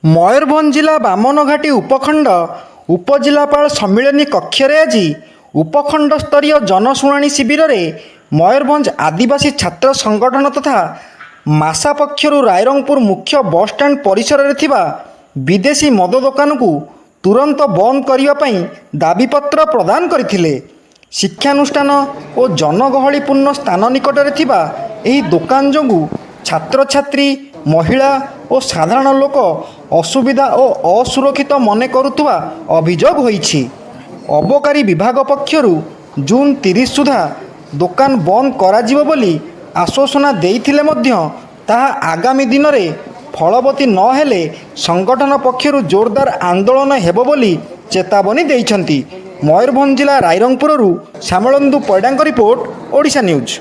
ମୟୂରଭଞ୍ଜ ଜିଲ୍ଲା ବାମନଘାଟି ଉପଖଣ୍ଡ ଉପଜିଲ୍ଲାପାଳ ସମ୍ମିଳନୀ କକ୍ଷରେ ଆଜି ଉପଖଣ୍ଡ ସ୍ତରୀୟ ଜନଶୁଣାଣି ଶିବିରରେ ମୟୂରଭଞ୍ଜ ଆଦିବାସୀ ଛାତ୍ର ସଂଗଠନ ତଥା ମାସା ପକ୍ଷରୁ ରାଇରଙ୍ଗପୁର ମୁଖ୍ୟ ବସ୍ଷ୍ଟାଣ୍ଡ ପରିସରରେ ଥିବା ବିଦେଶୀ ମଦ ଦୋକାନକୁ ତୁରନ୍ତ ବନ୍ଦ କରିବା ପାଇଁ ଦାବିପତ୍ର ପ୍ରଦାନ କରିଥିଲେ। ଶିକ୍ଷାନୁଷ୍ଠାନ ଓ ଜନଗହଳିପୂର୍ଣ୍ଣ ସ୍ଥାନ ନିକଟରେ ଥିବା ଏହି ଦୋକାନ ଯୋଗୁଁ ଛାତ୍ରଛାତ୍ରୀ, ମହିଳା ଓ ସାଧାରଣ ଲୋକ ଅସୁବିଧା ଓ ଅସୁରକ୍ଷିତ ମନେ କରୁଥିବା ଅଭିଯୋଗ ହୋଇଛି। ଅବକାରୀ ବିଭାଗ ପକ୍ଷରୁ ଜୁନ୍ 30 ସୁଦ୍ଧା ଦୋକାନ ବନ୍ଦ କରାଯିବ ବୋଲି ଆଶ୍ୱାସନା ଦେଇଥିଲେ ମଧ୍ୟ ତାହା ଆଗାମୀ ଦିନରେ ଫଳବତୀ ନ ହେଲେ ସଂଗଠନ ପକ୍ଷରୁ ଜୋରଦାର ଆନ୍ଦୋଳନ ହେବ ବୋଲି ଚେତାବନୀ ଦେଇଛନ୍ତି। ମୟୂରଭଞ୍ଜ ଜିଲ୍ଲା ରାଇରଙ୍ଗପୁରରୁ ଶ୍ୟାମଳନ୍ଦୁ ପୈଡ଼ାଙ୍କ ରିପୋର୍ଟ, ଓଡ଼ିଶା ନ୍ୟୁଜ୍।